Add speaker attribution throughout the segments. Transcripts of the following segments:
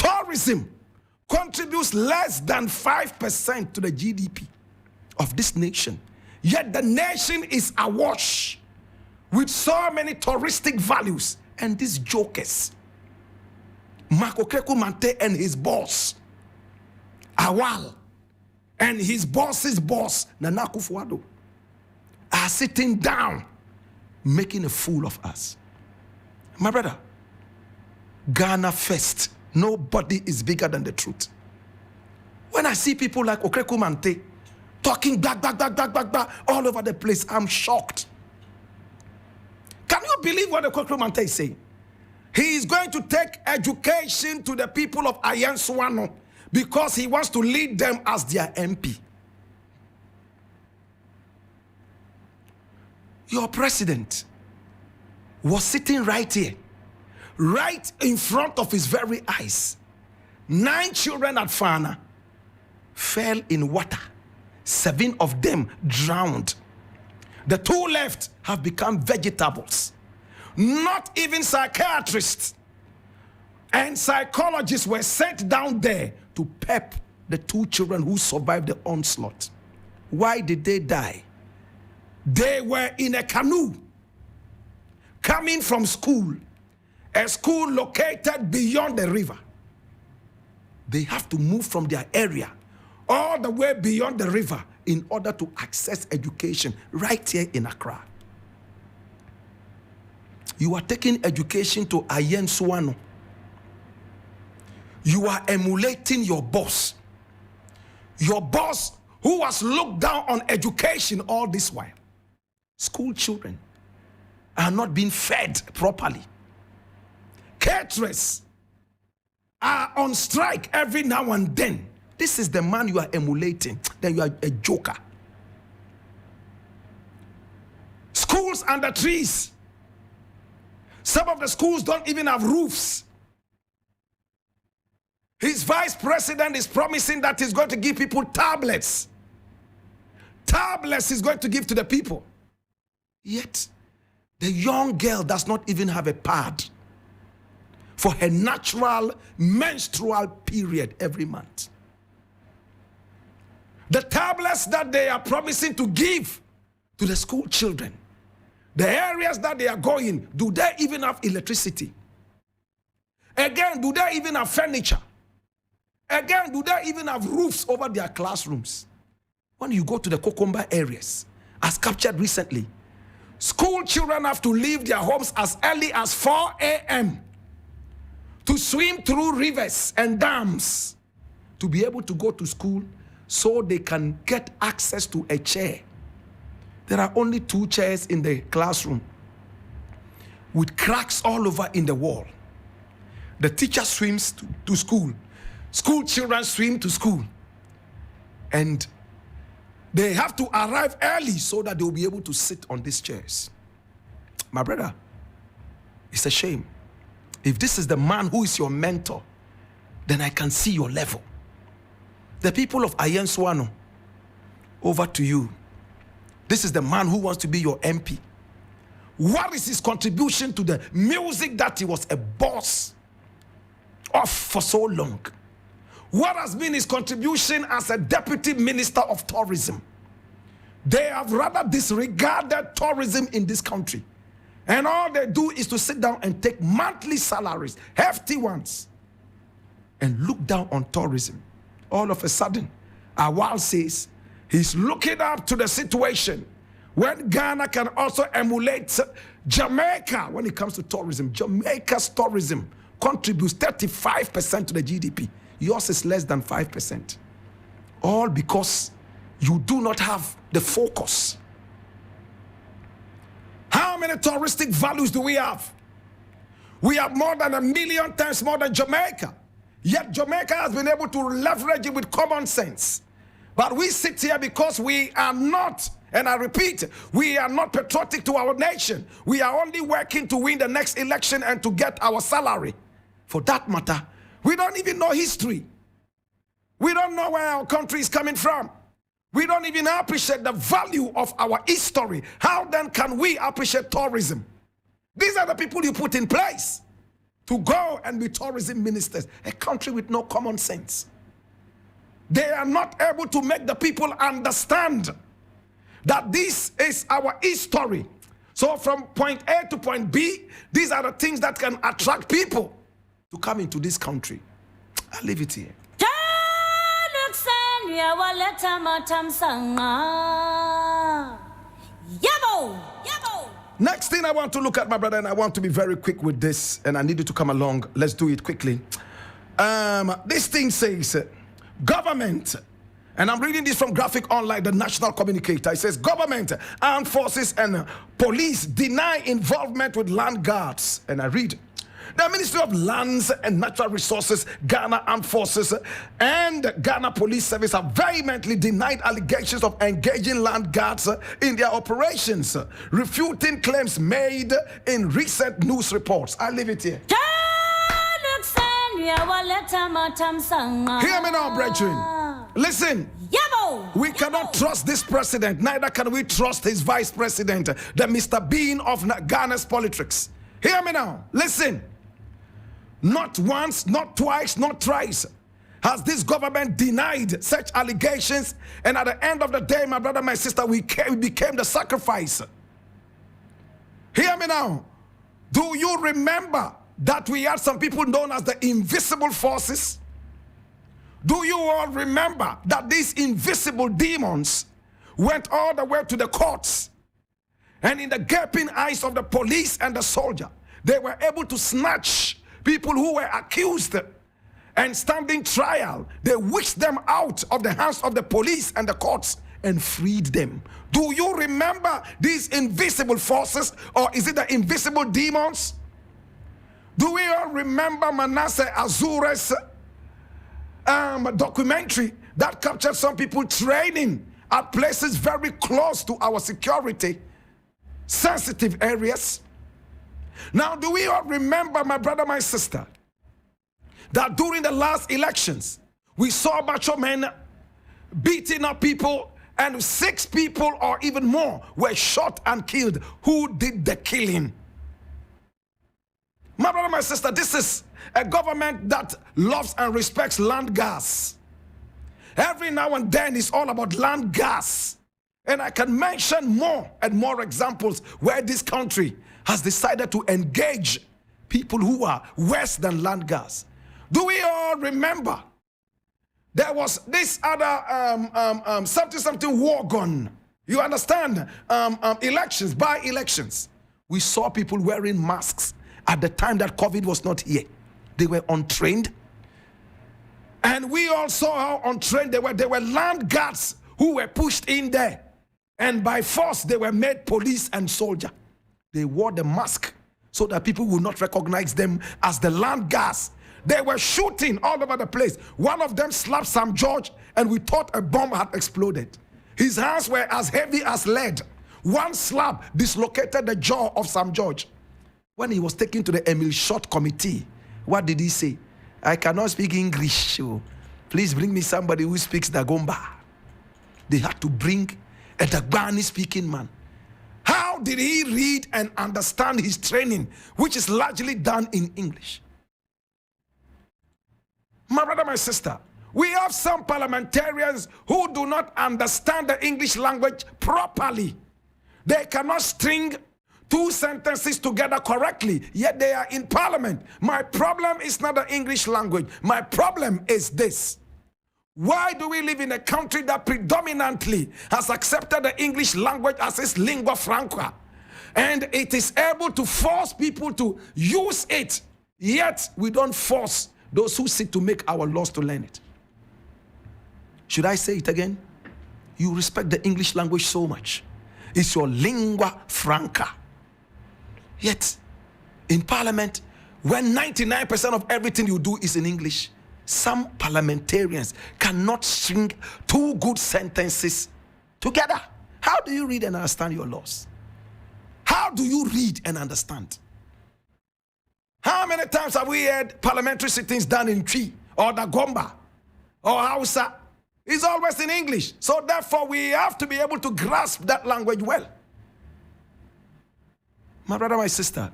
Speaker 1: Tourism contributes less than 5% to the GDP of this nation. Yet the nation is awash with so many touristic values. And these jokers, Makokeku Mante and his boss, Awal, and his boss's boss, Nana Akufo-Addo, are sitting down making a fool of us. My brother, Ghana first. Nobody is bigger than the truth. When I see people like Okreku Mante talking back all over the place, I'm shocked. Can you believe what Okreku Mante is saying? He is going to take education to the people of Ayen-Suwano because he wants to lead them as their MP. Your president was sitting right here, right in front of his very eyes. 9 children at Fana fell in water. 7 of them drowned. The 2 left have become vegetables. Not even psychiatrists and psychologists were sent down there to pep the 2 children who survived the onslaught. Why did they die? They were in a canoe coming from school, a school located beyond the river. They have to move from their area all the way beyond the river in order to access education right here in Accra. You are taking education to Ayen-Suwano. You are emulating your boss. Your boss who has looked down on education all this while. School children are not being fed properly. Caterers are on strike every now and then. This is the man you are emulating. Then you are a joker. Schools under trees. Some of the schools don't even have roofs. His vice president is promising that he's going to give people tablets. Tablets he's going to give to the people. Yet, the young girl does not even have a pad for her natural menstrual period every month. The tablets that they are promising to give to the school children, the areas that they are going, do they even have electricity? Again, do they even have furniture? Again, do they even have roofs over their classrooms? When you go to the Kokomba areas, as captured recently, school children have to leave their homes as early as 4 a.m. to swim through rivers and dams to be able to go to school so they can get access to a chair. There are only 2 chairs in the classroom with cracks all over in the wall. The teacher swims to school. School children swim to school. And they have to arrive early so that they will be able to sit on these chairs. My brother, it's a shame. If this is the man who is your mentor, then I can see your level. The people of Ayen-Suwano, over to you. This is the man who wants to be your MP. What is his contribution to the music that he was a boss of for so long? What has been his contribution as a deputy minister of tourism? They have rather disregarded tourism in this country. And all they do is to sit down and take monthly salaries, hefty ones, and look down on tourism. All of a sudden, Awal says he's looking up to the situation when Ghana can also emulate Jamaica when it comes to tourism. Jamaica's tourism contributes 35% to the GDP. Yours is less than 5%. All because you do not have the focus. How many touristic values do we have? We have more than 1 million times more than Jamaica. Yet Jamaica has been able to leverage it with common sense. But we sit here because we are not, and I repeat, we are not patriotic to our nation. We are only working to win the next election and to get our salary. For that matter, we don't even know history. We don't know where our country is coming from. We don't even appreciate the value of our history. How then can we appreciate tourism? These are the people you put in place. to go and be tourism ministers. A country with no common sense. They are not able to make the people understand that this is our history. So from point A to point B, these are the things that can attract people to come into this country. I'll leave it here. Next thing I want to look at, my brother, and I want to be very quick with this, and I need you to come along. Let's do it quickly. This thing says, government, and I'm reading this from Graphic Online, the national communicator. It says, government, armed forces, and police deny involvement with land guards. And I read, the Ministry of Lands and Natural Resources, Ghana Armed Forces, and Ghana Police Service have vehemently denied allegations of engaging land guards in their operations, refuting claims made in recent news reports. I leave it here. Hear me now, brethren. Listen. We cannot trust this president, neither can we trust his vice president, the Mr. Bean of Ghana's politics. Hear me now. Listen. Not once, not twice, not thrice has this government denied such allegations, and at the end of the day, my brother, my sister, we became the sacrifice. Hear me now. Do you remember that we had some people known as the invisible forces? Do you all remember that these invisible demons went all the way to the courts, and in the gaping eyes of the police and the soldier, they were able to snatch people who were accused and standing trial? They whisked them out of the hands of the police and the courts and freed them. Do you remember these invisible forces, or is it the invisible demons? Do we all remember Manasseh Azure's documentary that captured some people training at places very close to our security sensitive areas? Now, do we all remember, my brother, my sister, that during the last elections, we saw macho men beating up people, and 6 people or even more were shot and killed? Who did the killing? My brother, my sister, this is a government that loves and respects land gas. Every now and then it's all about land gas. And I can mention more and more examples where this country has decided to engage people who are worse than land gas. Do we all remember there was this other something war gun? You understand? Elections, by elections. We saw people wearing masks at the time that COVID was not here. They were untrained. And we all saw how untrained they were. They were land guards who were pushed in there. And by force, they were made police and soldier. They wore the mask so that people would not recognize them as the land guards. They were shooting all over the place. One of them slapped Sam George, and we thought a bomb had exploded. His hands were as heavy as lead. One slap dislocated the jaw of Sam George. When he was taken to the Emil Short committee, what did he say? I cannot speak English. So please bring me somebody who speaks Dagomba. They had to bring a Dagbani speaking man. How did he read and understand his training, which is largely done in English? My brother, my sister, we have some parliamentarians who do not understand the English language properly. They cannot string 2 sentences together correctly, yet they are in parliament. My problem is not the English language. My problem is this. Why do we live in a country that predominantly has accepted the English language as its lingua franca, and it is able to force people to use it, yet we don't force those who seek to make our laws to learn it? Should I say it again? You respect the English language so much. It's your lingua franca. Yet, in parliament, when 99% of everything you do is in English, some parliamentarians cannot string 2 good sentences together. How do you read and understand your laws? How do you read and understand? How many times have we had parliamentary sittings done in Twi or Dagomba or Hausa? It's always in English. So therefore, we have to be able to grasp that language well. My brother, my sister,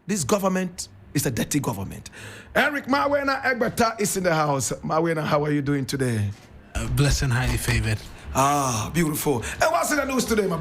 Speaker 1: this government It's a dirty government. Eric Mawena Egbata is in the house. Mawena, how are you doing today?
Speaker 2: Blessed and highly favored.
Speaker 1: Ah, beautiful. And what's in the news today, my brother?